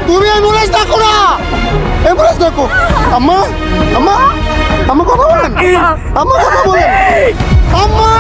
তুমি অ্যাম্বুলেন্স ডাকো না, অ্যাম্বুলেন্স ডাকো। আম্মা, আম্মা, আম্মা কথা বলেন, আম্মা কথা বলেন, আম্মা।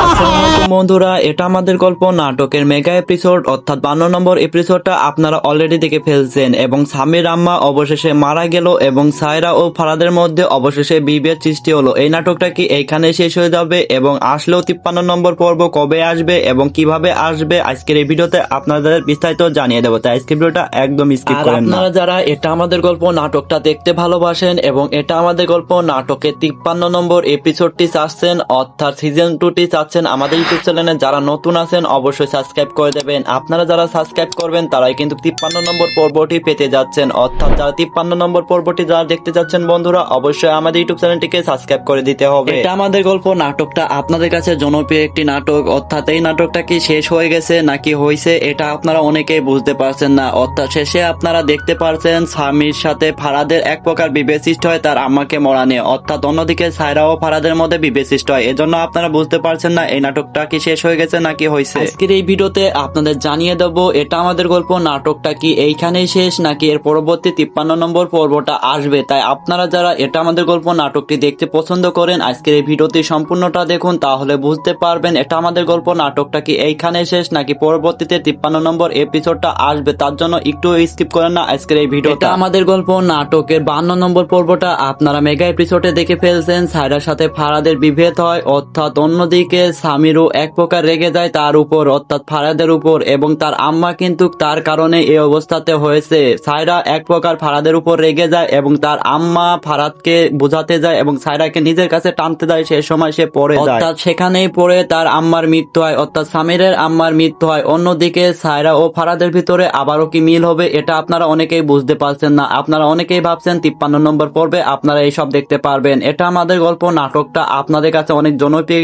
আসসালামু আলাইকুম বন্ধুরা, এটা আমাদের গল্প নাটকের মেগা এপিসোড অর্থাৎ 52 নম্বর এপিসোডটা আপনারা অলরেডি দেখে ফেলছেন এবং সামির আম্মা অবশেষে মারা গেল এবং সায়রা ও ফারাদের মধ্যে অবশেষে বিভেদ সৃষ্টি হলো। এই নাটকটা কি এইখানে শেষ হয়ে যাবে এবং আসলেও 53 নম্বর পর্ব কবে আসবে এবং কিভাবে আসবে আজকের এই ভিডিওতে আপনাদের বিস্তারিত জানিয়ে দেবো, তাই আজকের ভিডিওটা একদম স্কিপ করেন না। আপনারা যারা এটা আমাদের গল্প নাটকটা দেখতে ভালোবাসেন এবং এটা আমাদের গল্প নাটকের 53 নম্বর এপিসোডটি চাচ্ছেন অর্থাৎ সিজন 2টি চাচ্ছেন আমাদের ইউটিউব চ্যানেলে যারা নতুন আছেন অবশ্যই সাবস্ক্রাইব করে দেবেন। আপনারা যারা সাবস্ক্রাইব করবেন তারাই কিন্তু 53 নম্বর পর্বটি পেতে যাচ্ছেন, অর্থাৎ যারা 53 নম্বর পর্বটি যারা দেখতে যাচ্ছেন বন্ধুরা অবশ্যই আমাদের ইউটিউব চ্যানেলটিকে সাবস্ক্রাইব করে দিতে হবে। এটা আমাদের গল্প নাটকটা আপনাদের কাছে জনপ্রিয় একটি নাটক, অর্থাৎ এই নাটকটা কি শেষ হয়ে গেছে নাকি হয়েছে এটা আপনারা অনেকেই বুঝতে পারছেন না। অর্থাৎ শেষে আপনারা দেখতে পারছেন স্বামীর সাথে ফারাদের এক প্রকার বিভেদ সৃষ্টি হয় তার আম্মাকে মরা নিয়ে, অর্থাৎ অন্যদিকে সায়রা ও ফারাদের মধ্যে বিভেদ সৃষ্টি হয়। এজন্য আপনারা বুঝতে পারছেন না এই নাটকটা কি শেষ হয়ে গেছে নাকি হয়েছে। আজকের এই ভিডিওতে আপনাদের জানিয়ে দেবো এটা আমাদের গল্প নাটকটা কি এইখানেই শেষ নাকি এর পরবর্তী 53 নম্বর পর্বটা আসবে। তাই আপনারা যারা এটা আমাদের গল্প নাটকটি দেখতে পছন্দ করেন আজকের এই ভিডিওটি সম্পূর্ণটা দেখুন, তাহলে বুঝতে পারবেন এটা আমাদের গল্প নাটকটা কি এইখানে শেষ নাকি পরবর্তীতে 53 নম্বর এপিসোডটা আসবে। তার জন্য একটু স্কিপ করেন না আজকের এই ভিডিওটা। আমাদের গল্প নাটকের 52 নম্বর পর্বটা আপনারা মেগা এপিসোডে দেখে ফেলছেন। সায়রার সাথে ফারাদের বিভেদ হয়, অর্থাৎ অন্যদিকে সামিরও এক প্রকার রেগে যায় তার উপর অর্থাৎ ফারাদের উপর এবং তার আম্মা কিন্তু তার কারণে এই অবস্থাতে হয়েছে। সায়রা এক প্রকার ফারাদের উপর রেগে যায় এবং তার আম্মা ফারাদকে বোঝাতে যায় এবং সায়রাকে নিজের কাছে টানতে যায়, সে সময় সে পড়ে যায়, অর্থাৎ সেখানেই পড়ে তার আম্মার মৃত্যু হয়, অর্থাৎ সামিরের আম্মার মৃত্যু হয়। অন্যদিকে সায়রা ও ফারাদের ভিতরে আবারও কি মিল হবে এটা আপনারা অনেকেই বুঝতে পারছেন না। আপনারা অনেকেই ভাবছেন 53 নম্বর পর্বে আপনারা এইসব দেখতে পারবেন। এটা আমাদের গল্প নাটকটা আপনাদের কাছে অনেক জনপ্রিয়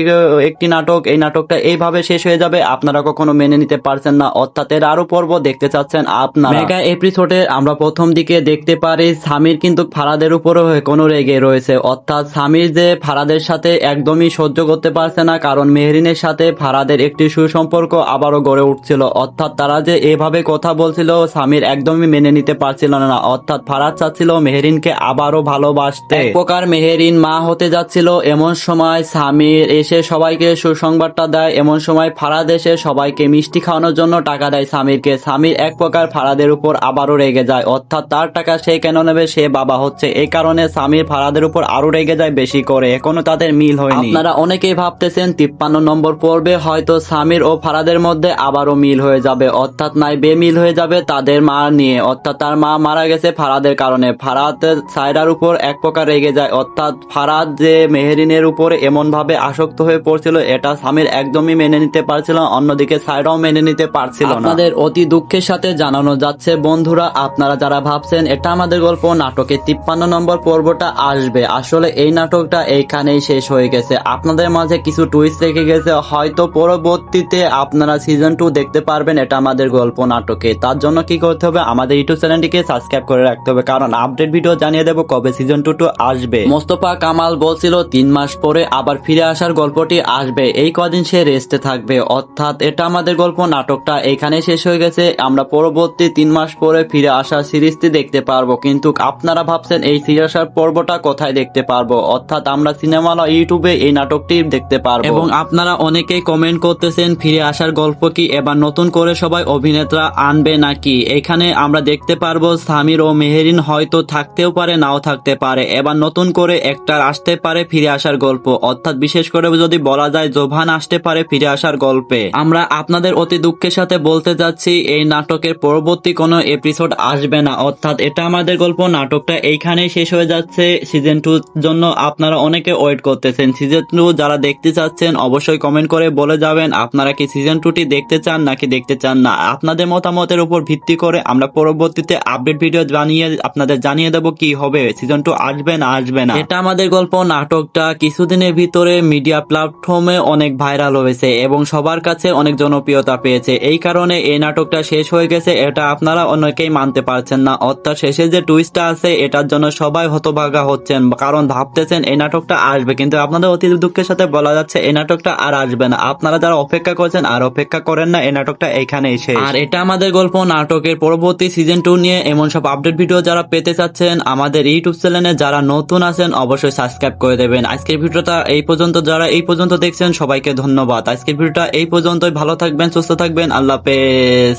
একটি নাটক, এই নাটকটা এইভাবে শেষ হয়ে যাবে আপনারা কখনো মেনে নিতে পারছেন না, অর্থাৎ এর আরো পর্ব দেখতে চাচ্ছেন আপনারা। মেগা এপিসোডে আমরা প্রথম দিকে দেখতে পারি সামির কিন্তু ফারাদের উপরও কোনো রেগে রয়েছে, অর্থাৎ সামির যে ফারাদের সাথে একদমই সহ্য করতে পারছে না কারণ মেহরিনের সাথে ফারাদের একটি সুসম্পর্ক আবারও গড়ে উঠছিল, অর্থাৎ তারা যে এভাবে কথা বলছিল সামির একদমই মেনে নিতে পারছিল না, অর্থাৎ ফারাদ চাচ্ছিল মেহরিনকে আবারও ভালোবাসতে। এক প্রকার মেহরিন মা হতে যাচ্ছিল, এমন সময় সামির এসে সবাইকে সুসংবাদটা দেয়। এমন সময় ফারাদ এসে সবাইকে মিষ্টি খাওয়ানোর জন্য টাকা দেয় সামিরকে। সামির এক প্রকার ফারাদের উপর আবারও রেগে যায়, অর্থাৎ তার টাকা সে কেন নেবে, সে বাবা হচ্ছে, এই কারণে সামির ফারাদের উপর আরো রেগে যায় বেশি করে। এখনো তাদের মিল হয়নি। আপনারা অনেকেই ভাবতেছেন 53 নম্বর পর্বে হয়তো সামির ও ফারাদের মধ্যে আবারও মিল হয়ে যাবে, অর্থাৎ নাই বেমিল হয়ে যাবে তাদের মা নিয়ে, অর্থাৎ তার মা মারা গেছে ফারাদের কারণে। ফারাদ সায়রার উপর এক প্রকার রেগে যায়, অর্থাৎ ফারাদ যে মেহরিনের উপরে এমন ভাবে আসক্ত হয়ে পড়ছিল এটা সামির একদমই মেনে নিতে পারছিল না, অন্যদিকে সায়রাও মেনে নিতে পারছিল না। আপনাদের অতি দুঃখের সাথে জানানো যাচ্ছে বন্ধুরা, আপনারা যারা ভাবছেন এটা আমাদের গল্প নাটকে 53 নম্বর পর্বটা আসবে, আসলে এই নাটকটা এইখানেই শেষ হয়ে গেছে। আপনাদের মাঝে কিছু টুইস্ট রেখে গেছে, হয়তো পরবর্তীতে আপনারা সিজন 2 দেখতে পারবেন এটা আমাদের গল্প নাটকে। তার জন্য কি করতে হবে, আমাদের ইউটিউব চ্যানেলটিকে সাবস্ক্রাইব করে রাখতে হবে, কারণ আপডেট ভিডিও জানিয়ে দেবো কবে সিজন 2 আসবে। মোস্তফা কামাল বলছিল 3 মাস পরে আবার ফিরে আসার গল্পটি আসবে, এই কদিন সে রেস্টে থাকবে, অর্থাৎ এটা আমাদের গল্প নাটকটা এখানে শেষ হয়ে গেছে। আমরা পরবর্তী 3 মাস পরে ফিরে আসার সিরিজটি দেখতে পারবো, কিন্তু আপনারা ভাবছেন এই ফিরে আসার পর্বটা কোথায় দেখতে পারবো, অর্থাৎ আমরা সিনেমালা ইউটিউবে এই নাটকটি দেখতে পারবো। এবং আপনারা অনেকেই কমেন্ট করতেছেন ফিরে আসার গল্প কি এবার নতুন করে সবাই অভিনেতা আনবে নাকি। এখানে আমরা দেখতে পারবো সামির ও মেহরিন হয়তো থাকতেও পারে নাও থাকতে পারে, এবার নতুন করে একটা আসতে পারে ফিরে আসার গল্প, অর্থাৎ বিশেষ করে যদি বলা যায় জোভান আসতে পারে ফিরে আসার গল্পে। আমরা আপনাদের অতি দুঃখের সাথে বলতে যাচ্ছি এই নাটকের পরবর্তী কোনো এপিসোড আসবে না, অর্থাৎ এটা আমাদের গল্প নাটকটা এইখানেই শেষ হয়ে যাচ্ছে। সিজন 2 জন্য আপনারা অনেকে ওয়েট করতেছেন, সিজন 2 যারা দেখতে চাচ্ছেন অবশ্যই কমেন্ট করে বলে যাবেন আপনারা কি সিজন 2টি দেখতে চান নাকি দেখতে চান না। আপনাদের মতামতের উপর ভিত্তি করে আমরা পরবর্তীতে আপডেট ভিডিও বানিয়ে আপনাদের জানিয়ে দেবো কি হবে, সিজন 2 আসবে না আসবে না। এটা আমাদের গল্প নাটকটা কিছুদিনের ভিতরে মিডিয়া প্ল্যাটফর্মে অনেক ভাইরাল হয়েছে এবং সবার কাছে অনেক জনপ্রিয়তা পেয়েছে। এই কারণে এই নাটকটা শেষ হয়ে গেছে, এটা আপনারা অনেকেই মানতে পারছেন না। অর্থাৎ শেষে যে টুইস্টটা আছে এটার জন্য সবাই হতভাগা হচ্ছেন, কারণ ভাবতেছেন এই নাটকটা আসবে, কিন্তু আপনাদের অতি দুঃখের সাথে বলা যাচ্ছে এই নাটকটা আর আসবে না। আপনারা যারা অপেক্ষা করছেন আর অপেক্ষা করেন না, এই নাটকটা এইখানেই শেষ। আর এটা আমাদের গল্প নাটকের পরবর্তী সিজন 2 নিয়ে। এমন সব আপডেট ভিডিও যারা পেতে চাচ্ছেন আমাদের ইউটিউব চ্যানেলে যারা নতুন আছেন অবশ্যই সাবস্ক্রাইব করে দেবেন। আজকের ভিডিওটা এই পর্যন্ত, যারা এই পর্যন্ত দেখছেন সবাইকে ধন্যবাদ। আজকের ভিডিওটা এই পর্যন্তই, ভালো থাকবেন, সুস্থ থাকবেন, আল্লাহ হাফেজ।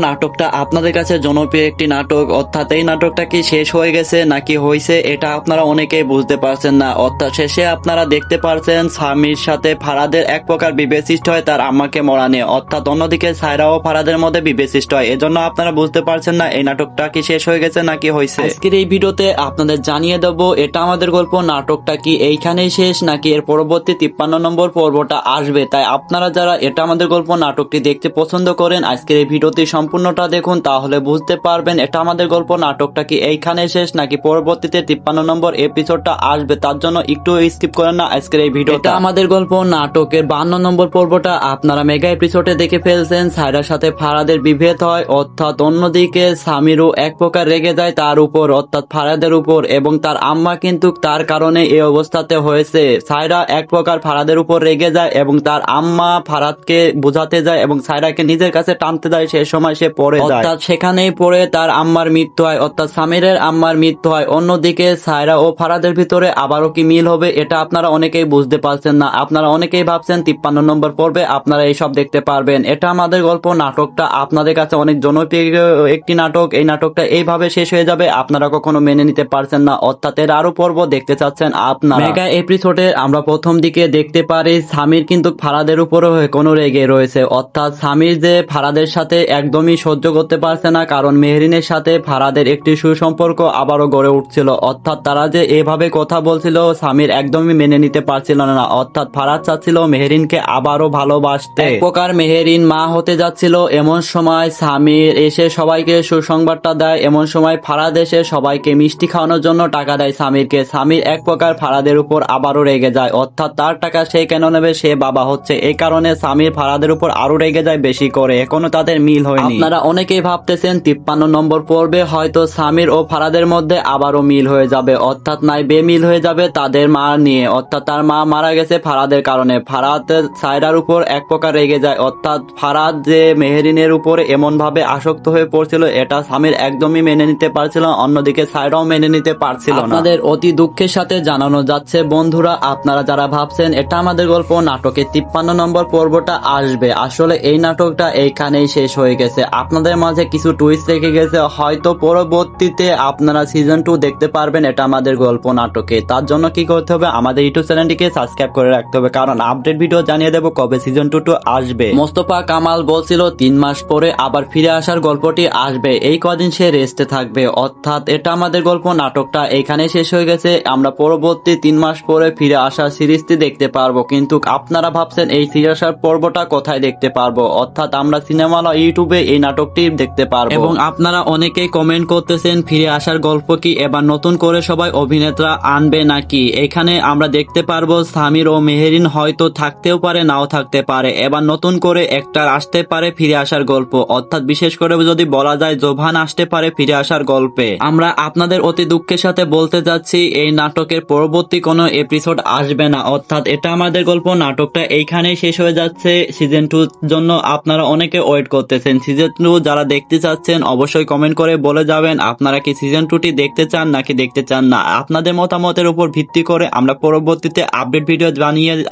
নাটকটা আপনাদের কাছে জনপ্রিয় একটি নাটক, অর্থাৎ এই নাটকটা কি শেষ হয়ে গেছে নাকি হয়েছে এটা আপনারা অনেকেই বুঝতে পারছেন না। অর্থাৎ শেষে আপনারা দেখতে পারছেন স্বামীর সাথে ফারাদের এক প্রকার বিভেদ সৃষ্টি হয় তার আম্মাকে মরা নিয়ে, অর্থাৎ অন্যদিকে সায়রা ও ফারাদের মধ্যে বিভেদ সৃষ্টি হয়। এজন্য আপনারা বুঝতে পারছেন না এই নাটকটা কি শেষ হয়ে গেছে নাকি হয়েছে। আজকের এই ভিডিওতে আপনাদের জানিয়ে দেবো এটা আমাদের গল্প নাটকটা কি এইখানেই শেষ নাকি এর পরবর্তী 53 নম্বর পর্বটা আসবে। তাই আপনারা যারা এটা আমাদের গল্প নাটকটি দেখতে পছন্দ করেন আজকের এই ভিডিওতে সম্পূর্ণটা দেখুন, তাহলে বুঝতে পারবেন এটা আমাদের গল্প নাটকটা কি এইখানে শেষ নাকি পরবর্তীতে 53 নম্বর এপিসোডটা আসবে। তার জন্য একটু স্কিপ করেন না আজকের এই ভিডিওটা। আমাদের গল্প নাটকের 52 নম্বর পর্বটা আপনারা মেগা এপিসোডে দেখে ফেলছেন। সায়রার সাথে ফারাদের বিভেদ হয়, অর্থাৎ অন্যদিকে সামিরও এক প্রকার রেগে যায় তার উপর, অর্থাৎ ফারাদের উপর, এবং তার আম্মা কিন্তু তার কারণে এই অবস্থাতে হয়েছে। সায়রা এক প্রকার ফারাদের উপর রেগে যায় এবং তার আম্মা ফারাদকে বোঝাতে যায় এবং সায়রাকে নিজের কাছে টানতে যায়, সে সময় সে পড়ে যায়, অর্থাৎ সেখানেই পড়ে তার আম্মার মৃত্যু হয়, অর্থাৎ সামিরের আম্মার মৃত্যু হয়। অন্যদিকে সায়রা ও ফারাদের ভিতরে আবারও কি মিল হবে এটা আপনারা অনেকেই বুঝতে পারছেন না। আপনারা অনেকেই ভাবছেন 53 নম্বর পর্বে আপনারা এইসব দেখতে পারবেন। এটা আমাদের গল্প নাটকটা আপনাদের কাছে অনেক জনপ্রিয় একটি নাটক, এই নাটকটা এইভাবে শেষ হয়ে যাবে আপনারা কখনো মেনে নিতে পারছেন না, অর্থাৎ এর আরো পর্ব দেখতে চাচ্ছেন আপনারা। মেগা এপিসোডে আমরা প্রথম দিকে দেখতে পারি সামির কিন্তু ফারাদের উপরও কোনো রেগে রয়েছে, অর্থাৎ সামির যে ফারাদের সাথে একদমই সহ্য করতে পারছে না, কারণ মেহরিনের সাথে ফারাদের একটি সুসম্পর্ক আবারও গড়ে উঠছিল, অর্থাৎ তারা যে এভাবে কথা বলছিল সামির একদমই মেনে নিতে পারছিল না। অর্থাৎ ফারাদ চাচ্ছিল মেহরিনকে আবারও ভালোবাসতে, এক প্রকার মেহরিন মা হতে যাচ্ছিল। এমন সময় সামির এসে সবাইকে সুসংবাদটা দেয়, এমন সময় ফারাদ এসে সবাইকে মিষ্টি খাওয়ানোর জন্য টাকা দেয় সামিরকে। সামির এক প্রকার ফারাদের উপর আবারও রেগে যায়, অর্থাৎ তার টাকা সে কেন নেবে, সে বাবা হচ্ছে, এই কারণে সামির ফারাদের উপর আরো রেগে যায় বেশি করে। এখনো তাদের মিল হয়নি। আপনারা অনেকেই ভাবতেছেন 53 নম্বর পর্বে হয়তো সামির ও ফারাদের মধ্যে আবারও মিল হয়ে যাবে, অর্থাৎ নাই বেমিল হয়ে যাবে তাদের মা নিয়ে, অর্থাৎ তার মা মারা গেছে ফারাদের কারণে। ফারাদ সায়রার উপর এক প্রকার রেগে যায়, অর্থাৎ ফারাদ যে মেহরিনের উপরে এমন ভাবে আসক্ত হয়ে পড়ছিল এটা সামির একদমই মেনে নিতে পারছিল, অন্যদিকে সায়রাও মেনে নিতে পারছিল না। আপনাদের অতি দুঃখের সাথে জানানো যাচ্ছে বন্ধুরা, আপনারা যারা ভাবছেন এটা আমাদের গল্প নাটকের 53 নম্বর পর্বটা আসবে, আসলে এই নাটকটা এইখানেই শেষ হয়ে গেছে। আপনাদের মাঝে কিছু টুইস্ট রেখে গেছে, হয়তো পরবর্তীতে আপনারা সিজন 2 দেখতে পারবেন এটা আমাদের গল্প নাটকে। তার জন্য কি করতে হবে, আমাদের ইউটিউব চ্যানেলটিকে সাবস্ক্রাইব করে রাখতে হবে, কারণ আপডেট ভিডিও জানিয়ে দেবো কবে সিজন 2 আসবে। মোস্তফা কামাল বলছিল 3 মাস পরে আবার ফিরে আসার গল্পটি আসবে, এই কদিন সে রেস্টে থাকবে, অর্থাৎ এটা আমাদের গল্প নাটকটা এইখানে শেষ হয়ে গেছে। আমরা পরবর্তী 3 মাস পরে ফিরে আসার সিরিজটি দেখতে পারবো, কিন্তু আপনারা ভাবছেন এই ফিরে আসার পর্বটা কোথায় দেখতে পারবো, অর্থাৎ আমরা সিনেমালা ইউটিউবে এই নাটকটি দেখতে পারবো। এবং আপনারা অনেকেই কমেন্ট করতেছেন ফিরে আসার গল্প কি এবার নতুন করে সবাই অভিনেতা আনবে নাকি। এখানে আমরা দেখতে পারবো সামির ও মেহরিন হয়তো থাকতেও পারে নাও থাকতে পারে, এবার নতুন করে একটার আসতে পারে ফিরে আসার গল্প, অর্থাৎ বিশেষ করে যদি বলা যায় জোভান আসতে পারে ফিরে আসার গল্পে। আমরা আপনাদের অতি দুঃখের সাথে বলতে যাচ্ছি এই নাটকের পরবর্তী কোনো এপিসোড আসবে না, অর্থাৎ এটা আমাদের গল্প নাটকটা এইখানেই শেষ হয়ে যাচ্ছে। সিজন 2 জন্য আপনারা অনেকে ওয়েট করতেছেন। সিজন 2 যারা দেখতে চাচ্ছেন অবশ্যই কমেন্ট করে বলে যাবেন আপনারা কি সিজন 2টি দেখতে চান নাকি দেখতে চান না। আপনাদের মতামতের উপর ভিত্তি করে আমরা পরবর্তীতে আপডেট ভিডিও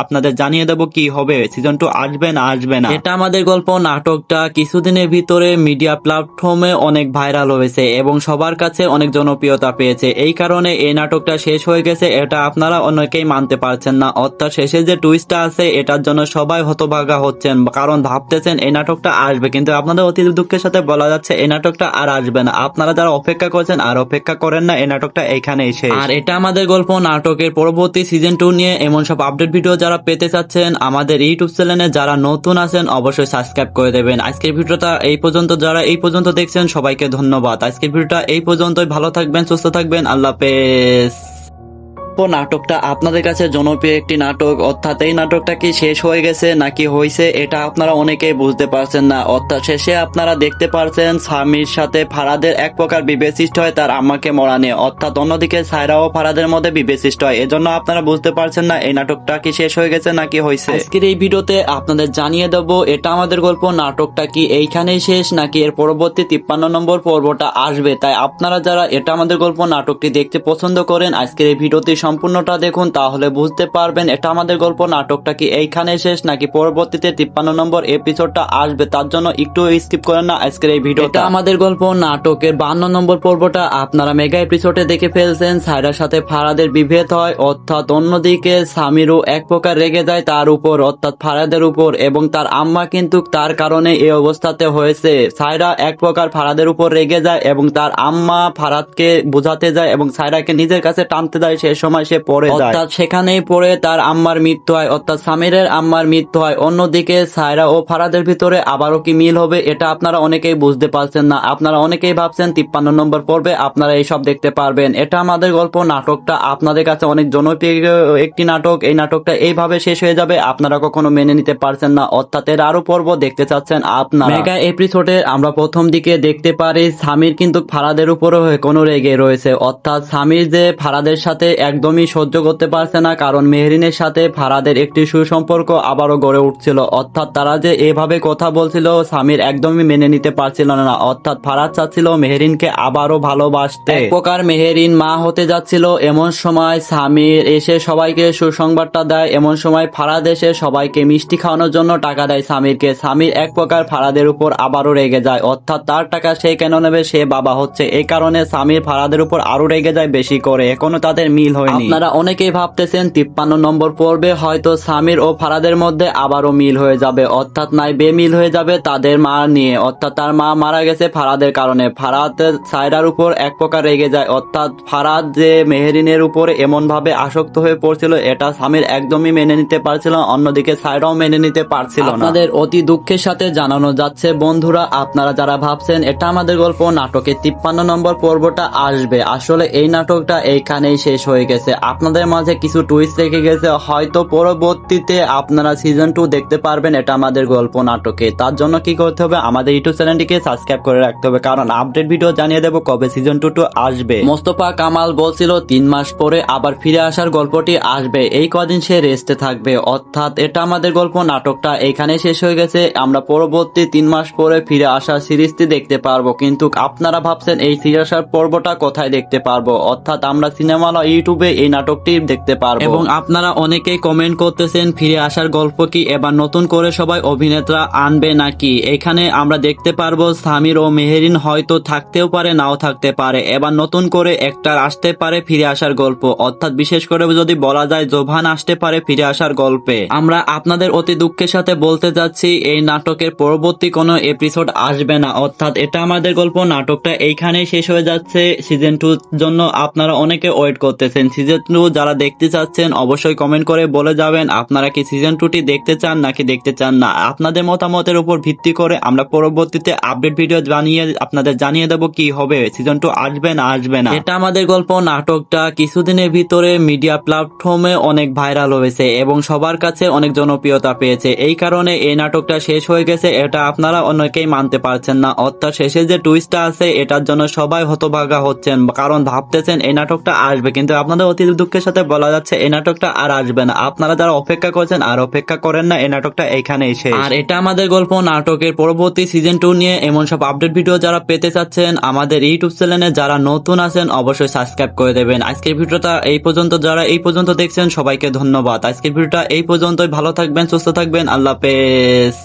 আপনাদের জানিয়ে দেবো কি হবে, সিজন 2 আসবে না আসবে না। এটা আমাদের গল্প নাটকটা কিছুদিনের ভিতরে মিডিয়া প্ল্যাটফর্মে অনেক ভাইরাল হয়েছে এবং সবার কাছে অনেক জনপ্রিয়তা পেয়েছে, এই কারণে এই নাটকটা শেষ হয়ে গেছে এটা আপনারা অনেকেই মানতে পারছেন না, অর্থাৎ শেষে যে টুইস্টটা আছে এটার জন্য সবাই হতভাগা হচ্ছেন, কারণ ভাবতেছেন এই নাটকটা আসবে, কিন্তু আপনাদের অতি দুঃখের সাথে বলা যাচ্ছে এই নাটকটা আর আসবে না। আপনারা যারা অপেক্ষা করছেন আর অপেক্ষা করেন না, এই নাটকটা এইখানেই শেষ। আর এটা আমাদের গল্প নাটকের পরবর্তী সিজন 2 নিয়ে এমন সব আপডেট ভিডিও যারা পেতে চাচ্ছেন আমাদের ইউটিউব চ্যানেলে যারা নতুন আছেন অবশ্যই সাবস্ক্রাইব করে দেবেন। আজকের ভিডিওটা এই পর্যন্ত, যারা এই পর্যন্ত দেখছেন সবাইকে ধন্যবাদ। আজকের ভিডিওটা এই পর্যন্তই, ভালো থাকবেন, সুস্থ থাকবেন, আল্লাহ হাফেজ। নাটকটা আপনাদের কাছে জনপ্রিয় একটি নাটক, অর্থাৎ এই নাটকটা কি শেষ হয়ে গেছে নাকি হয়েছে এটা আপনারা অনেকেই বুঝতে পারছেন না। অর্থাৎ শেষে আপনারা দেখতে পারছেন স্বামীর সাথে ফারাদের এক প্রকার বিভেদ সৃষ্টি হয় তার আম্মাকে মরা নিয়ে, অর্থাৎ অন্যদিকে সায়রা ও ফারাদের মধ্যে বিভেদ সৃষ্টি হয়। এজন্য আপনারা বুঝতে পারছেন না এই নাটকটা কি শেষ হয়ে গেছে নাকি হয়েছে। আজকের এই ভিডিওতে আপনাদের জানিয়ে দেবো এটা আমাদের গল্প নাটকটা কি এইখানেই শেষ নাকি এর পরবর্তী 53 নম্বর পর্বটা আসবে। তাই আপনারা যারা এটা আমাদের গল্প নাটকটি দেখতে পছন্দ করেন আজকের এই ভিডিওটি সম্পূর্ণটা দেখুন, তাহলে বুঝতে পারবেন এটা আমাদের গল্প নাটকটা কি এইখানে শেষ নাকি পরবর্তীতে 53 নম্বর এপিসোডটা আসবে। তার জন্য একটু স্কিপ করেন না আজকের এই ভিডিওটা। আমাদের গল্প নাটকের 52 নম্বর পর্বটা আপনারা মেগা এপিসোডে দেখে ফেলছেন। সায়রার সাথে ফারাদের বিভেদ হয়, অর্থাৎ অন্যদিকে সামিরও এক প্রকার রেগে যায় তার উপর, অর্থাৎ ফারাদের উপর, এবং তার আম্মা কিন্তু তার কারণে এই অবস্থাতে হয়েছে। সায়রা এক প্রকার ফারাদের উপর রেগে যায় এবং তার আম্মা ফারাদকে বোঝাতে যায় এবং সায়রাকে নিজের কাছে টানতে যায়, সে সময় সে পড়ে যায়, অর্থাৎ সেখানেই পড়ে তার আম্মার মৃত্যু হয়, অর্থাৎ সামিরের আম্মার মৃত্যু হয়। অন্যদিকে সায়রা ও ফারাদের ভিতরে আবারও কি মিল হবে এটা আপনারা অনেকেই বুঝতে পারছেন না। আপনারা অনেকেই ভাবছেন 53 নম্বর পর্বে আপনারা এইসব দেখতে পারবেন। এটা আমাদের গল্প নাটকটা আপনাদের কাছে অনেক জনপ্রিয় একটি নাটক। এই নাটকটা এইভাবে শেষ হয়ে যাবে আপনারা কখনো মেনে নিতে পারছেন না, অর্থাৎ এর আরো পর্ব দেখতে চাচ্ছেন আপনারা। মেগা এপিসোডে আমরা প্রথম দিকে দেখতে পারি সামির কিন্তু ফারাদের উপরও কোনো রেগে রয়েছে, অর্থাৎ সামির যে ফারাদের সাথে একদমই সহ্য করতে পারছে না, কারণ মেহরিনের সাথে ফারাদের একটি সুসম্পর্ক আবারও গড়ে উঠছিল, অর্থাৎ তারা যে এভাবে কথা বলছিল সামির একদমই মেনে নিতে পারছিল না। অর্থাৎ ফারাদ চাচ্ছিল মেহরিনকে আবারও ভালোবাসতে, এক প্রকার মেহরিন মা হতে যাচ্ছিল। এমন সময় সামির এসে সবাইকে সুসংবাদটা দেয়, এমন সময় ফারাদ এসে সবাইকে মিষ্টি খাওয়ানোর জন্য টাকা দেয় সামিরকে। সামির এক প্রকার ফারাদের উপর আবারও রেগে যায়, অর্থাৎ তার টাকা সে কেন নেবে, সে বাবা হচ্ছে, এই কারণে সামির ফারাদের উপর আরো রেগে যায় বেশি করে। এখনো তাদের মিল হয়নি। আপনারা অনেকেই ভাবতেছেন 53 নম্বর পর্বে হয়তো সামির ও ফারাদের মধ্যে আবারও মিল হয়ে যাবে, অর্থাৎ নাই বেমিল হয়ে যাবে তাদের মা নিয়ে, অর্থাৎ তার মা মারা গেছে ফারাদের কারণে। ফারাদ সায়রার উপর এক প্রকার রেগে যায়, অর্থাৎ ফারাদ যে মেহরিনের উপরে এমন ভাবে আসক্ত হয়ে পড়ছিল এটা সামির একদমই মেনে নিতে পারছিল না, অন্যদিকে সায়রাও মেনে নিতে পারছিল না। আপনাদের অতি দুঃখের সাথে জানানো যাচ্ছে বন্ধুরা, আপনারা যারা ভাবছেন এটা আমাদের গল্প নাটকের 53 নম্বর পর্বটা আসবে, আসলে এই নাটকটা এইখানেই শেষ হয়ে গেছে। আপনাদের মাঝে কিছু টুইস্ট রেখে গেছে, হয়তো পরবর্তীতে আপনারা সিজন 2 দেখতে পারবেন এটা আমাদের গল্প নাটকে। তার জন্য কি করতে হবে, আমাদের ইউটিউব চ্যানেলটিকে সাবস্ক্রাইব করে রাখতে হবে, কারণ আপডেট ভিডিও জানিয়ে দেবো কবে সিজন 2 আসবে। মোস্তফা কামাল বলছিল 3 মাস পরে আবার ফিরে আসার গল্পটি আসবে, এই কদিন সে রেস্টে থাকবে, অর্থাৎ এটা আমাদের গল্প নাটকটা এইখানে শেষ হয়ে গেছে। আমরা পরবর্তী 3 মাস পরে ফিরে আসার সিরিজটি দেখতে পারবো, কিন্তু আপনারা ভাবছেন এই ফিরে আসার পর্বটা কোথায় দেখতে পারবো, অর্থাৎ আমরা সিনেমালা ইউটিউবে এই নাটকটি দেখতে পারবো। এবং আপনারা অনেকেই কমেন্ট করতেছেন ফিরে আসার গল্প কি এবার নতুন করে সবাই অভিনেতা আনবে নাকি। এখানে আমরা দেখতে পারবো সামির ও মেহরিন হয়তো থাকতেও পারে নাও থাকতে পারে, এবার নতুন করে একটা আসতে পারে ফিরে আসার গল্প, অর্থাৎ বিশেষ করে যদি বলা যায় জোভান আসতে পারে ফিরে আসার গল্পে। আমরা আপনাদের অতি দুঃখের সাথে বলতে যাচ্ছি এই নাটকের পরবর্তী কোনো এপিসোড আসবে না, অর্থাৎ এটা আমাদের গল্প নাটকটা এইখানেই শেষ হয়ে যাচ্ছে। সিজন 2 জন্য আপনারা অনেকে ওয়েট করতেছেন। সিজন 2 যারা দেখতে চাচ্ছেন অবশ্যই কমেন্ট করে বলে যাবেন আপনারা কি সিজন 2টি দেখতে চান নাকি দেখতে চান না। আপনাদের মতামতের উপর ভিত্তি করে আমরা পরবর্তীতে আপডেট ভিডিও বানিয়ে আপনাদের জানিয়ে দেবো কি হবে, সিজন 2 আসবে না আসবে না। এটা আমাদের গল্প নাটকটা কিছুদিনের ভিতরে মিডিয়া প্ল্যাটফর্মে অনেক ভাইরাল হয়েছে এবং সবার কাছে অনেক জনপ্রিয়তা পেয়েছে, এই কারণে এই নাটকটা শেষ হয়ে গেছে এটা আপনারা অনেকেই মানতে পারছেন না, অর্থাৎ শেষে যে টুইস্টটা আছে এটার জন্য সবাই হতভাগা হচ্ছেন, কারণ ভাবতেছেন এই নাটকটা আসবে, কিন্তু আপনাদের অতি দুঃখের সাথে বলা যাচ্ছে এই নাটকটা আর আসবে না। আপনারা যারা অপেক্ষা করছেন আর অপেক্ষা করেন না, এই নাটকটা এইখানেই শেষ। আর এটা আমাদের গল্প নাটকের পরবর্তী সিজন 2 নিয়ে এমন সব আপডেট ভিডিও যারা পেতে চাচ্ছেন আমাদের ইউটিউব চ্যানেলে যারা নতুন আছেন অবশ্যই সাবস্ক্রাইব করে দেবেন। আজকের ভিডিওটা এই পর্যন্ত, যারা এই পর্যন্ত দেখছেন সবাইকে ধন্যবাদ। আজকের ভিডিওটা এই পর্যন্তই, ভালো থাকবেন, সুস্থ থাকবেন, আল্লাহ হাফেজ।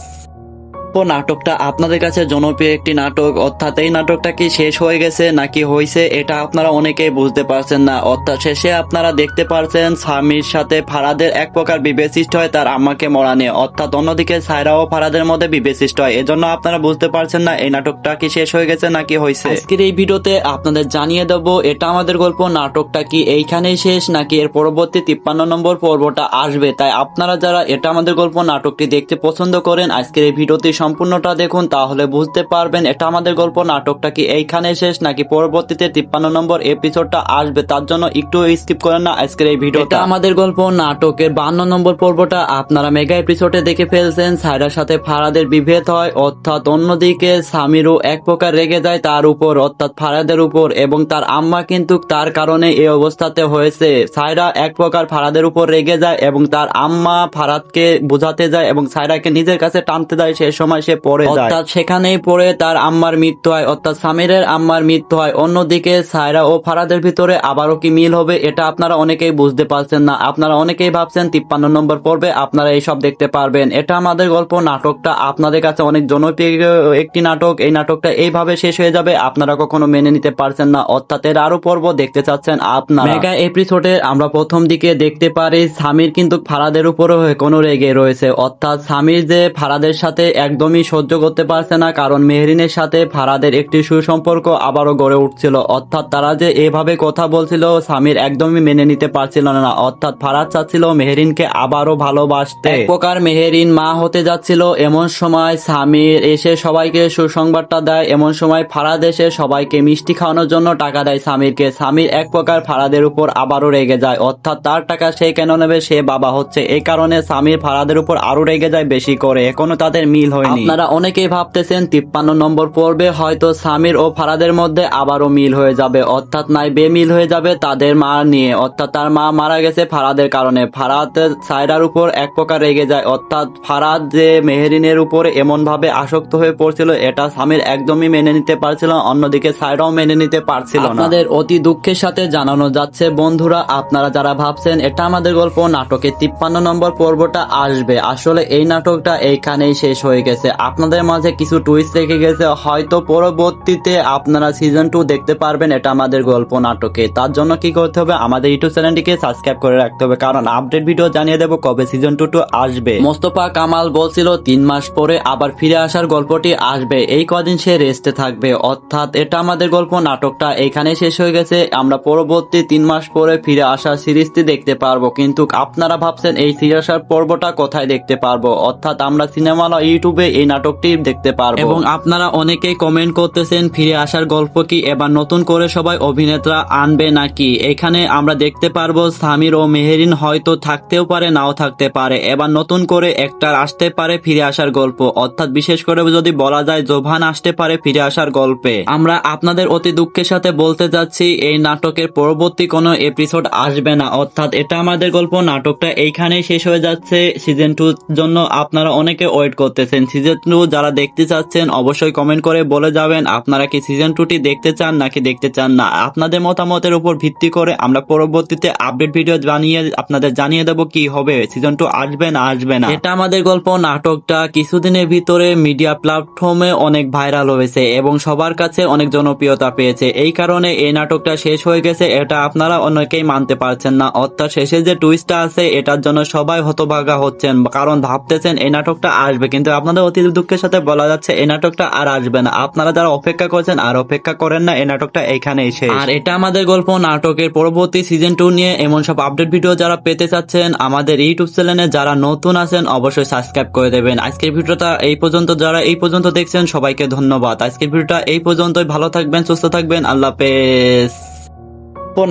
নাটকটা আপনাদের কাছে জনপ্রিয় একটি নাটক, অর্থাৎ এই নাটকটা কি শেষ হয়ে গেছে নাকি হয়েছে এটা আপনারা অনেকেই বুঝতে পারছেন না, অর্থাৎ শেষে আপনারা দেখতে পারছেন স্বামীর সাথে ফারাদের এক প্রকার বিভেদ সৃষ্টি হয় তার আম্মাকে মরা নিয়ে, অর্থাৎ অন্যদিকে সায়রা ও ফারাদের মধ্যে বিভেদ সৃষ্টি হয়, এজন্য আপনারা বুঝতে পারছেন না এই নাটকটা কি শেষ হয়ে গেছে নাকি হয়েছে। আজকের এই ভিডিওতে আপনাদের জানিয়ে দেবো এটা আমাদের গল্প নাটকটা কি এইখানেই শেষ নাকি এর পরবর্তী 53 নম্বর পর্বটা আসবে। তাই আপনারা যারা এটা আমাদের গল্প নাটকটি দেখতে পছন্দ করেন আজকের এই ভিডিওটি সম্পূর্ণটা দেখুন, তাহলে বুঝতে পারবেন এটা আমাদের গল্প নাটকটা কি এইখানে শেষ নাকি পরবর্তীতে 53 নম্বর এপিসোডটা আসবে, তার জন্য একটু স্কিপ করেন না আজকের এই ভিডিওটা। এটা আমাদের গল্প নাটকের 52 নম্বর পর্বটা আপনারা মেগা এপিসোডে দেখে ফেলছেন। সায়রার সাথে ফারাদের বিভেদ হয়, অর্থাৎ অন্যদিকে সামিরও এক প্রকার রেগে যায় তার উপর, অর্থাৎ ফারাদের উপর, এবং তার আম্মা কিন্তু তার কারণে এই অবস্থাতে হয়েছে। সায়রা এক প্রকার ফারাদের উপর রেগে যায় এবং তার আম্মা ফারাদকে বোঝাতে যায় এবং সায়রাকে নিজের কাছে টানতে যায়, সে সময় সে পড়ে যায়, অর্থাৎ সেখানেই পড়ে তার আম্মার মৃত্যু হয়, অর্থাৎ সামিরের আম্মার মৃত্যু হয়। অন্যদিকে সায়রা ও ফারাদের ভিতরে আবারও কি মিল হবে এটা আপনারা অনেকেই বুঝতে পারছেন না। আপনারা অনেকেই ভাবছেন 53 নম্বর পর্বে আপনারা এইসব দেখতে পারবেন। এটা আমাদের গল্প নাটকটা আপনাদের কাছে অনেক জনপ্রিয় একটি নাটক। এই নাটকটা এইভাবে শেষ হয়ে যাবে আপনারা কখনো মেনে নিতে পারছেন না, অর্থাৎ এর আরো পর্ব দেখতে চাচ্ছেন আপনারা। মেগা এপিসোডে আমরা প্রথম দিকে দেখতে পারি সামির কিন্তু ফারাদের উপরও কোনো রেগে রয়েছে, অর্থাৎ সামির যে ফারাদের সাথে একদমই সহ্য করতে পারছে না, কারণ মেহরিনের সাথে ফারাদের একটি সুসম্পর্ক আবারও গড়ে উঠছিল, অর্থাৎ তারা যে এভাবে কথা বলছিল সামির একদমই মেনে নিতে পারছিল না, অর্থাৎ ফারাদ চাচ্ছিল মেহরিনকে আবারও ভালোবাসতে। এক প্রকার মেহরিন মা হতে যাচ্ছিল, এমন সময় সামির এসে সবাইকে সুসংবাদটা দেয়। এমন সময় ফারাদ এসে সবাইকে মিষ্টি খাওয়ানোর জন্য টাকা দেয় সামিরকে। সামির এক প্রকার ফারাদের উপর আবারও রেগে যায়, অর্থাৎ তার টাকা সে কেন নেবে, সে বাবা হচ্ছে, এই কারণে সামির ফারাদের উপর আরো রেগে যায় বেশি করে। এখনো তাদের মিল হয়নি। আপনারা অনেকেই ভাবতেছেন 53 নম্বর পর্বে হয়তো সামির ও ফারাদের মধ্যে আবারও মিল হয়ে যাবে, অর্থাৎ নাই বেমিল হয়ে যাবে তাদের মা নিয়ে, অর্থাৎ তার মা মারা গেছে ফারাদের কারণে। ফারাদ সায়রার উপর এক প্রকার রেগে যায়, অর্থাৎ ফারাদ যে মেহরিনের উপরে এমন ভাবে আসক্ত হয়ে পড়ছিল এটা সামির একদমই মেনে নিতে পারছিল না, অন্যদিকে সায়রাও মেনে নিতে পারছিল না। আপনাদের অতি দুঃখের সাথে জানানো যাচ্ছে বন্ধুরা, আপনারা যারা ভাবছেন এটা আমাদের গল্প নাটকের 53 নম্বর পর্বটা আসবে, আসলে এই নাটকটা এইখানেই শেষ হয়ে গেছে। আপনাদের মাঝে কিছু টুইস্ট রেখে গেছে, হয়তো পরবর্তীতে আপনারা সিজন 2 দেখতে পারবেন এটা আমাদের গল্প নাটকে। তার জন্য কি করতে হবে, আমাদের ইউটিউব চ্যানেলটিকে সাবস্ক্রাইব করে রাখতে হবে, কারণ আপডেট ভিডিও জানিয়ে দেবো কবে সিজন 2 আসবে। মোস্তফা কামাল বলছিল 3 মাস পরে আবার ফিরে আসার গল্পটি আসবে, এই কদিন সে রেস্টে থাকবে, অর্থাৎ এটা আমাদের গল্প নাটকটা এইখানে শেষ হয়ে গেছে। আমরা পরবর্তী 3 মাস পরে ফিরে আসার সিরিজটি দেখতে পারবো, কিন্তু আপনারা ভাবছেন এই ফিরে আসার পর্বটা কোথায় দেখতে পারবো, অর্থাৎ আমরা সিনেমালা ইউটিউবে এই নাটকটি দেখতে পারবো। এবং আপনারা অনেকেই কমেন্ট করতেছেন ফিরে আসার গল্প কি এবার নতুন করে সবাই অভিনেতা আনবে নাকি। এখানে আমরা দেখতে পারবো সামির ও মেহরিন হয়তো থাকতেও পারে নাও থাকতে পারে, এবার নতুন করে একটা আসতে পারে ফিরে আসার গল্প, অর্থাৎ বিশেষ করে যদি বলা যায় জোভান আসতে পারে ফিরে আসার গল্পে। আমরা আপনাদের অতি দুঃখের সাথে বলতে যাচ্ছি এই নাটকের পরবর্তী কোনো এপিসোড আসবে না, অর্থাৎ এটা আমাদের গল্প নাটকটা এইখানেই শেষ হয়ে যাচ্ছে। সিজন 2 জন্য আপনারা অনেকে ওয়েট করতেছেন। সিজন 2 যারা দেখতে চাচ্ছেন অবশ্যই কমেন্ট করে বলে যাবেন আপনারা কি সিজন 2টি দেখতে চান নাকি দেখতে চান না। আপনাদের মতামতের উপর ভিত্তি করে আমরা পরবর্তীতে আপডেট ভিডিও বানিয়ে আপনাদের জানিয়ে দেবো কি হবে, সিজন 2 আসবে না আসবে না। এটা আমাদের গল্প নাটকটা কিছুদিনের ভিতরে মিডিয়া প্ল্যাটফর্মে অনেক ভাইরাল হয়েছে এবং সবার কাছে অনেক জনপ্রিয়তা পেয়েছে, এই কারণে এই নাটকটা শেষ হয়ে গেছে এটা আপনারা অনেকেই মানতে পারছেন না, অর্থাৎ শেষে যে টুইস্টটা আছে এটার জন্য সবাই হতভাগা হচ্ছেন, কারণ ভাবতেছেন এই নাটকটা আসবে, কিন্তু আপনাদের অতি দুঃখের সাথে বলা যাচ্ছে এই নাটকটা আর আসবে না। আপনারা যারা অপেক্ষা করছেন আর অপেক্ষা করেন না, এই নাটকটা এইখানেই শেষ। আর এটা আমাদের গল্প নাটকের পরবর্তী সিজন 2 নিয়ে এমন সব আপডেট ভিডিও যারা পেতে চাচ্ছেন আমাদের ইউটিউব চ্যানেলে যারা নতুন আছেন অবশ্যই সাবস্ক্রাইব করে দেবেন। আজকের ভিডিওটা এই পর্যন্ত, যারা এই পর্যন্ত দেখছেন সবাইকে ধন্যবাদ। আজকের ভিডিওটা এই পর্যন্তই, ভালো থাকবেন, সুস্থ থাকবেন, আল্লাহ হাফেজ।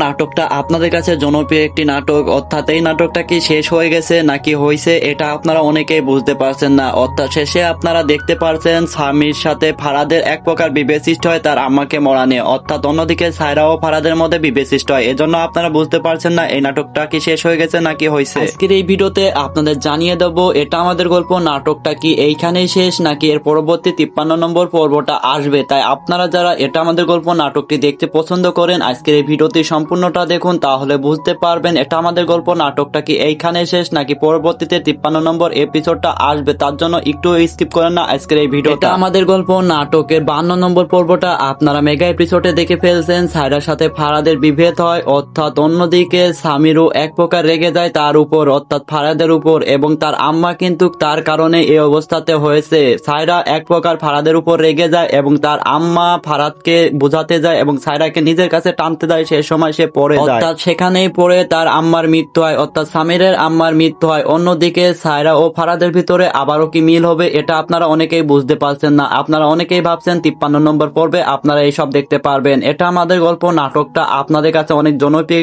নাটকটা আপনাদের কাছে জনপ্রিয় একটি নাটক, অর্থাৎ এই নাটকটা কি শেষ হয়ে গেছে নাকি হয়েছে এটা আপনারা অনেকেই বুঝতে পারছেন না, অর্থাৎ শেষে আপনারা দেখতে পারছেন স্বামীর সাথে ফারাদের এক প্রকার বিভেদ সৃষ্টি হয় তার আম্মাকে মরা নিয়ে, অর্থাৎ অন্যদিকে সায়রা ও ফারাদের মধ্যে বিভেদ সৃষ্টি হয়, এজন্য আপনারা বুঝতে পারছেন না এই নাটকটা কি শেষ হয়ে গেছে নাকি হয়েছে। আজকের এই ভিডিওতে আপনাদের জানিয়ে দেবো এটা আমাদের গল্প নাটকটা কি এইখানেই শেষ নাকি এর পরবর্তী 53 নম্বর পর্বটা আসবে। তাই আপনারা যারা এটা আমাদের গল্প নাটকটি দেখতে পছন্দ করেন আজকের এই ভিডিওতে সম্পূর্ণটা দেখুন, তাহলে বুঝতে পারবেন এটা আমাদের গল্প নাটকটা কি এইখানে শেষ নাকি পরবর্তীতে 53 নম্বর এপিসোডটা আসবে, তার জন্য একটু স্কিপ করেন না আজকের এই ভিডিওটা। আমাদের গল্প নাটকের 52 নম্বর পর্বটা আপনারা মেগা এপিসোডে দেখে ফেলছেন। সায়রার সাথে ফারাদের বিভেদ হয়, অর্থাৎ অন্যদিকে সামিরও এক প্রকার রেগে যায় তার উপর, অর্থাৎ ফারাদের উপর, এবং তার আম্মা কিন্তু তার কারণে এই অবস্থাতে হয়েছে। সায়রা এক প্রকার ফারাদের উপর রেগে যায় এবং তার আম্মা ফারাদকে বোঝাতে যায় এবং সায়রাকে নিজের কাছে টানতে যায়, সে সময় সময় সে পড়ে যায়, অর্থাৎ সেখানেই পড়ে তার আম্মার মৃত্যু হয়, অর্থাৎ সামিরের আম্মার মৃত্যু হয়। অন্যদিকে সায়রা ও ফারাদের ভিতরে আবারও কি মিল হবে এটা আপনারা অনেকেই বুঝতে পারছেন না। আপনারা অনেকেই ভাবছেন 53 নম্বর পর্বে আপনারা এইসব দেখতে পারবেন। এটা আমাদের গল্প নাটকটা আপনাদের কাছে অনেক জনপ্রিয়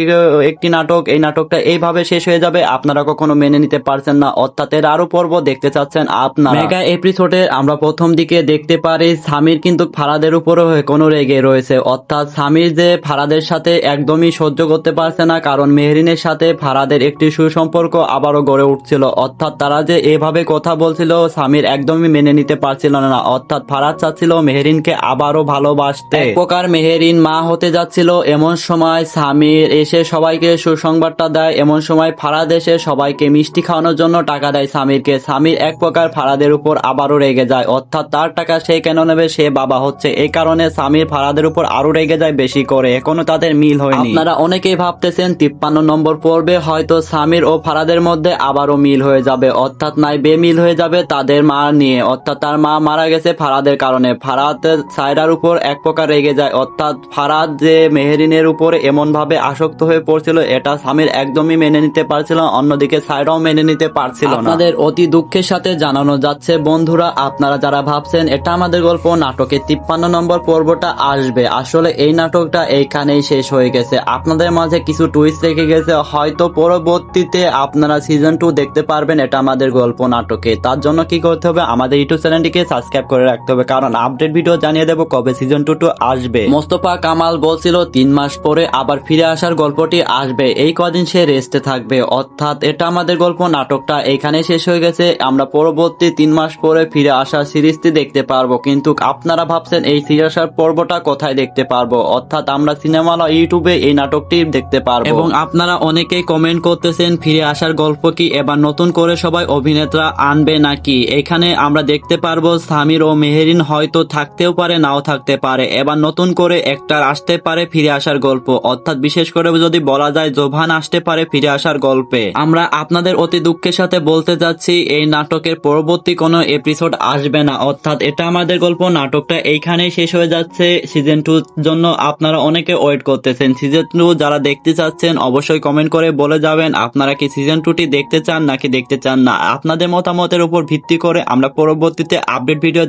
একটি নাটক। এই নাটকটা এইভাবে শেষ হয়ে যাবে আপনারা কখনো মেনে নিতে পারছেন না, অর্থাৎ এর আরো পর্ব দেখতে চাচ্ছেন আপনারা। মেগা এপিসোডে আমরা প্রথম দিকে দেখতে পারি সামির কিন্তু ফারাদের উপরে কোনো রেগে রয়েছে, অর্থাৎ সামির যে ফারাদের সাথে একদমই সহ্য করতে পারছে না, কারণ মেহরিনের সাথে ফারাদের একটি সুসম্পর্ক আবারও গড়ে উঠছিল। অর্থাৎ তারা যে এভাবে কথা বলছিল সামির একদমই মেনে নিতে পারছিল না, অর্থাৎ ফারাদ চাচ্ছিল মেহরিনকে আবারও ভালোবাসতে। এক প্রকার মেহরিন মা হতে যাচ্ছিল। এমন সময় সামির এসে সবাইকে সুসংবাদটা দেয়। এমন সময় ফারাদ এসে সবাইকে মিষ্টি খাওয়ানোর জন্য টাকা দেয় সামিরকে। সামির এক প্রকার ফারাদের উপর আবারও রেগে যায়, অর্থাৎ তার টাকা সে কেন নেবে, সে বাবা হচ্ছে, এই কারণে সামির ফারাদের উপর আরো রেগে যায় বেশি করে। এখনো তাদের মিল হয়নি। আপনারা অনেকেই ভাবতেছেন 53 নম্বর পর্বে হয়তো সামির ও ফারাদের মধ্যে আবারও মিল হয়ে যাবে, অর্থাৎ নাই বেমিল হয়ে যাবে তাদের মা নিয়ে, অর্থাৎ তার মা মারা গেছে ফারাদের কারণে। ফারাদ সায়রার উপর এক প্রকার রেগে যায়, অর্থাৎ ফারাদ যে মেহরিনের উপরে এমন ভাবে আসক্ত হয়ে পড়ছিল এটা সামির একদমই মেনে নিতে পারছিল না, অন্যদিকে সায়রাও মেনে নিতে পারছিল না। আপনাদের অতি দুঃখের সাথে জানানো যাচ্ছে বন্ধুরা, আপনারা যারা ভাবছেন এটা আমাদের গল্প নাটকে 53 নম্বর পর্বটা আসবে, আসলে এই নাটকটা এইখানেই শেষ হয়ে গেছে। আপনাদের মাঝে কিছু টুইস্ট রেখে গেছে, হয়তো পরবর্তীতে আপনারা সিজন 2 দেখতে পারবেন এটা আমাদের গল্প নাটকে। তার জন্য কি করতে হবে, আমাদের ইউটিউব চ্যানেলটিকে সাবস্ক্রাইব করে রাখতে হবে, কারণ আপডেট ভিডিও জানিয়ে দেবো কবে সিজন 2 আসবে। মোস্তফা কামাল বলছিল 3 মাস পরে আবার ফিরে আসার গল্পটি আসবে, এই কদিন সে রেস্টে থাকবে, অর্থাৎ এটা আমাদের গল্প নাটকটা এখানে শেষ হয়ে গেছে। আমরা পরবর্তী 3 মাস পরে ফিরে আসার সিরিজটি দেখতে পারবো, কিন্তু আপনারা ভাবছেন এই ফিরে আসার পর্বটা কোথায় দেখতে পারবো, অর্থাৎ আমরা সিনেমালা ইউটিউবে এই নাটকটি দেখতে পারবো। এবং আপনারা অনেকেই কমেন্ট করতেছেন ফিরে আসার গল্প কি এবার নতুন করে সবাই অভিনেতা আনবে নাকি। এখানে আমরা দেখতে পারবো সামির ও মেহরিন হয়তো থাকতেও পারে নাও থাকতে পারে, এবার নতুন করে একটা আসতে পারে ফিরে আসার গল্প, অর্থাৎ বিশেষ করে যদি বলা যায় জোভান আসতে পারে ফিরে আসার গল্পে। আমরা আপনাদের অতি দুঃখের সাথে বলতে যাচ্ছি এই নাটকের পরবর্তী কোনো এপিসোড আসবে না, অর্থাৎ এটা আমাদের গল্প নাটকটা এইখানেই শেষ হয়ে যাচ্ছে। সিজন 2 জন্য আপনারা অনেকে ওয়েট করতেছেন। সিজন 2 যারা দেখতে চাচ্ছেন অবশ্যই কমেন্ট করে বলে যাবেন আপনারা কি সিজন 2টি দেখতে চান নাকি দেখতে চান না। আপনাদের মতামতের উপর ভিত্তি করে আমরা পরবর্তীতে আপডেট ভিডিও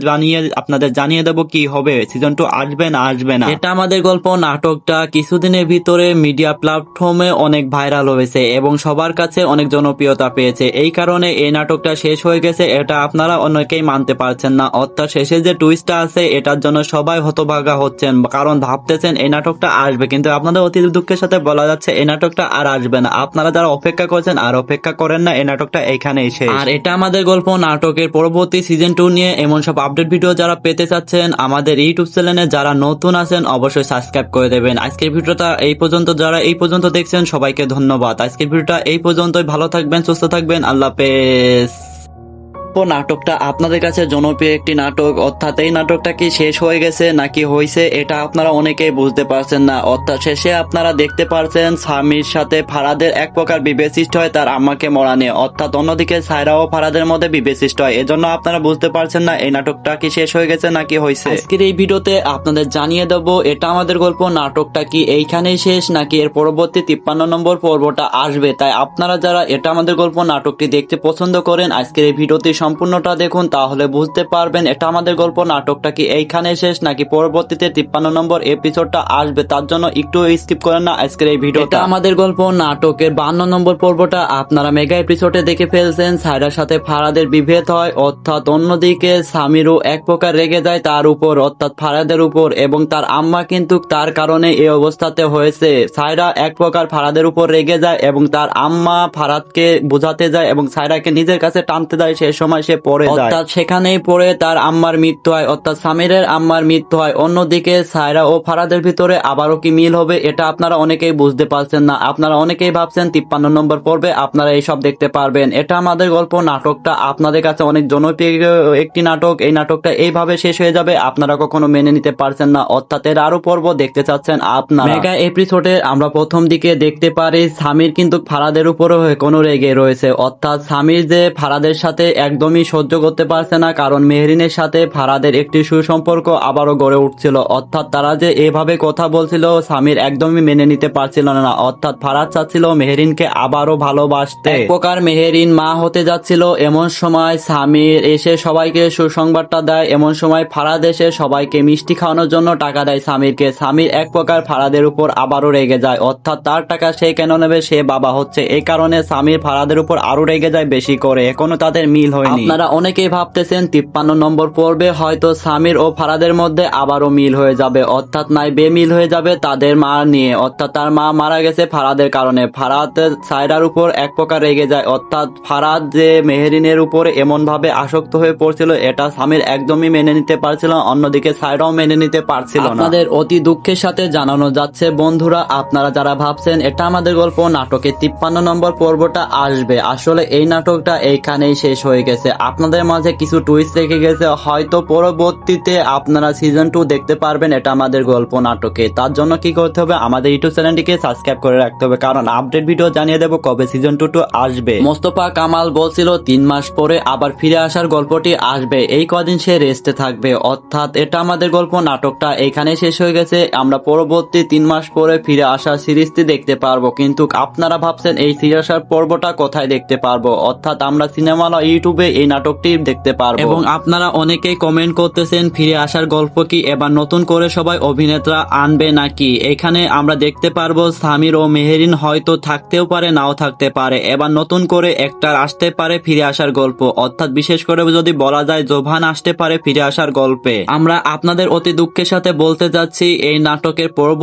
আপনাদের জানিয়ে দেব কি হবে, সিজন 2 আসবে না আসবে না। এটা আমাদের গল্প নাটকটা কিছুদিনের ভিতরে মিডিয়া প্ল্যাটফর্মে অনেক ভাইরাল হয়েছে এবং সবার কাছে অনেক জনপ্রিয়তা পেয়েছে, এই কারণে এই নাটকটা শেষ হয়ে গেছে এটা আপনারা অনেকেই মানতে পারছেন না, অর্থাৎ শেষে যে টুইস্টটা আছে এটার জন্য সবাই হতভাগা হচ্ছেন, কারণ ভাবতেছেন এই নাটকটা আসবে, কিন্তু আপনাদের অতি দুঃখের সাথে বলা যাচ্ছে এই নাটকটা আর আসবে না। আপনারা যারা অপেক্ষা করছেন আর অপেক্ষা করেন না, এই নাটকটা এখানেই শেষ। আর এটা আমাদের গল্প নাটকের পরবর্তী সিজন 2 নিয়ে এমন সব আপডেট ভিডিও যারা পেতে চাচ্ছেন আমাদের ইউটিউব চ্যানেলে যারা নতুন আছেন অবশ্যই সাবস্ক্রাইব করে দেবেন। আজকের ভিডিওটা এই পর্যন্ত, যারা এই পর্যন্ত দেখছেন সবাইকে ধন্যবাদ। আজকের ভিডিওটা এই পর্যন্তই, ভালো থাকবেন, সুস্থ থাকবেন, আল্লাহ হাফেজ। নাটকটা আপনাদের কাছে জনপ্রিয় একটি নাটক, অর্থাৎ এই নাটকটা কি শেষ হয়ে গেছে নাকি হয়েছে এটা আপনারা অনেকেই বুঝতে পারছেন না, অর্থাৎ শেষে আপনারা দেখতে পারছেন স্বামীর সাথে ফারাদের এক প্রকার বিভেদ সৃষ্টি হয় তার আম্মাকে মরা নিয়ে, অর্থাৎ অন্যদিকে সায়রা ও ফারাদের মধ্যে বিভেদ সৃষ্টি হয়, এজন্য আপনারা বুঝতে পারছেন না এই নাটকটা কি শেষ হয়ে গেছে নাকি হয়েছে। আজকের এই ভিডিওতে আপনাদের জানিয়ে দেব এটা আমাদের গল্প নাটকটা কি এইখানেই শেষ নাকি এর পরবর্তী 53 নম্বর পর্বটা আসবে। তাই আপনারা যারা এটা আমাদের গল্প নাটকটি দেখতে পছন্দ করেন আজকের এই ভিডিওতে সম্পূর্ণটা দেখুন, তাহলে বুঝতে পারবেন এটা আমাদের গল্প নাটকটা কি এইখানে শেষ নাকি পরবর্তীতে 53 নম্বর এপিসোডটা আসবে। তার জন্য একটু স্কিপ করেন না আজকের এই ভিডিওটা। আমাদের গল্প নাটকের 52 নম্বর পর্বটা আপনারা মেগা এপিসোডে দেখে ফেলছেন। সায়রার সাথে ফারাদের বিভেদ হয়, অর্থাৎ অন্যদিকে সামিরও এক প্রকার রেগে যায় তার উপর, অর্থাৎ ফারাদের উপর, এবং তার আম্মা কিন্তু তার কারণে এই অবস্থাতে হয়েছে। সায়রা এক প্রকার ফারাদের উপর রেগে যায় এবং তার আম্মা ফারাদকে বোঝাতে যায় এবং সায়রাকে নিজের কাছে টানতে যায়, সেই সময় সে পড়ে যায়, অর্থাৎ সেখানেই পড়ে তার আম্মার মৃত্যু হয়, অর্থাৎ সামিরের আম্মার মৃত্যু হয়। অন্যদিকে সায়রা ও ফারাদের ভিতরে আবারও কি মিল হবে এটা আপনারা অনেকেই বুঝতে পারছেন না। আপনারা অনেকেই ভাবছেন 53 নম্বর পর্বে আপনারা এইসব দেখতে পারবেন। এটা আমাদের গল্প নাটকটা আপনাদের কাছে অনেক জনপ্রিয় একটি নাটক, এই নাটকটা এইভাবে শেষ হয়ে যাবে আপনারা কখনো মেনে নিতে পারছেন না, অর্থাৎ এর আরো পর্ব দেখতে চাচ্ছেন আপনারা। মেগা এপিসোডে আমরা প্রথম দিকে দেখতে পারি সামির কিন্তু ফারাদের উপরে কোনো রেগে রয়েছে, অর্থাৎ সামির যে ফারাদের সাথে একদম একদমই সহ্য করতে পারছে না, কারণ মেহরিনের সাথে ফারাদের একটি সুসম্পর্ক আবারও গড়ে উঠছিল। অর্থাৎ তারা যে এভাবে কথা বলছিল সামির একদমই মেনে নিতে পারছিল না। অর্থাৎ ফারাদ চাচ্ছিল মেহরিনকে আবারও ভালোবাসতে। এক প্রকার মেহরিন মা হতে যাচ্ছিল। এমন সময় সামির এসে সবাইকে সুসংবাদটা দেয়। এমন সময় ফারাদ এসে সবাইকে মিষ্টি খাওয়ানোর জন্য টাকা দেয় সামিরকে। সামির এক প্রকার ফারাদের উপর আবারও রেগে যায়। অর্থাৎ তার টাকা সে কেন নেবে, সে বাবা হচ্ছে, এই কারণে সামির ফারাদের উপর আরো রেগে যায় বেশি করে। এখনো তাদের মিল হয়নি। আপনারা অনেকেই ভাবতেছেন 53 নম্বর পর্বে হয়তো সামির ও ফারাদের মধ্যে আবারও মিল হয়ে যাবে, অর্থাৎ নাই বেমিল হয়ে যাবে তাদের মা নিয়ে। অর্থাৎ তার মা মারা গেছে ফারাদের কারণে। ফারাদ সায়রার উপর এক প্রকার রেগে যায়। অর্থাৎ ফারাদ যে মেহরিনের উপরে এমন ভাবে আসক্ত হয়ে পড়ছিল এটা সামির একদমই মেনে নিতে পারছিল না। অন্যদিকে সায়রাও মেনে নিতে পারছিল না। আপনাদের অতি দুঃখের সাথে জানানো যাচ্ছে বন্ধুরা, আপনারা যারা ভাবছেন এটা আমাদের গল্প, নাটকে 53 নম্বর পর্বটা আসবে, আসলে এই নাটকটা এইখানেই শেষ হয়ে গেছে। আপনাদের মাঝে কিছু টুইস্ট রেখে গেছে, হয়তো পরবর্তীতে আপনারা সিজন 2 দেখতে পারবেন এটা আমাদের গল্প নাটকে। তার জন্য কি করতে হবে, আমাদের ইউটিউব চ্যানেলটিকে সাবস্ক্রাইব করে রাখতে হবে, কারণ আপডেট ভিডিও জানিয়ে দেবো কবে সিজন 2 আসবে। মোস্তফা কামাল বলছিল 3 মাস পরে আবার ফিরে আসার গল্পটি আসবে, এই কদিন সে রেস্টে থাকবে। অর্থাৎ এটা আমাদের গল্প নাটকটা এখানে শেষ হয়ে গেছে। আমরা পরবর্তী 3 মাস পরে ফিরে আসার সিরিজটি দেখতে পারবো, কিন্তু আপনারা ভাবছেন এই ফিরে আসার পর্বটা কোথায় দেখতে পারবো। অর্থাৎ আমরা সিনেমালা ইউটিউবে এই নাটকটি দেখতে পারবো। এবং আপনারা অনেকেই কমেন্ট করতেছেন ফিরে আসার গল্প কি এবার নতুন করে সবাই অভিনেতা আনবে নাকি। এখানে আমরা দেখতে পারবো সামির ও মেহরিন হয়তো থাকতেও পারে নাও থাকতে পারে। এবার নতুন করে একটার আসতে পারে ফিরে আসার গল্প, অর্থাৎ বিশেষ করে যদি বলা যায় জোভান আসতে পারে ফিরে আসার গল্পে। আমরা আপনাদের অতি দুঃখের সাথে বলতে যাচ্ছি এই নাটকের পরবর্তী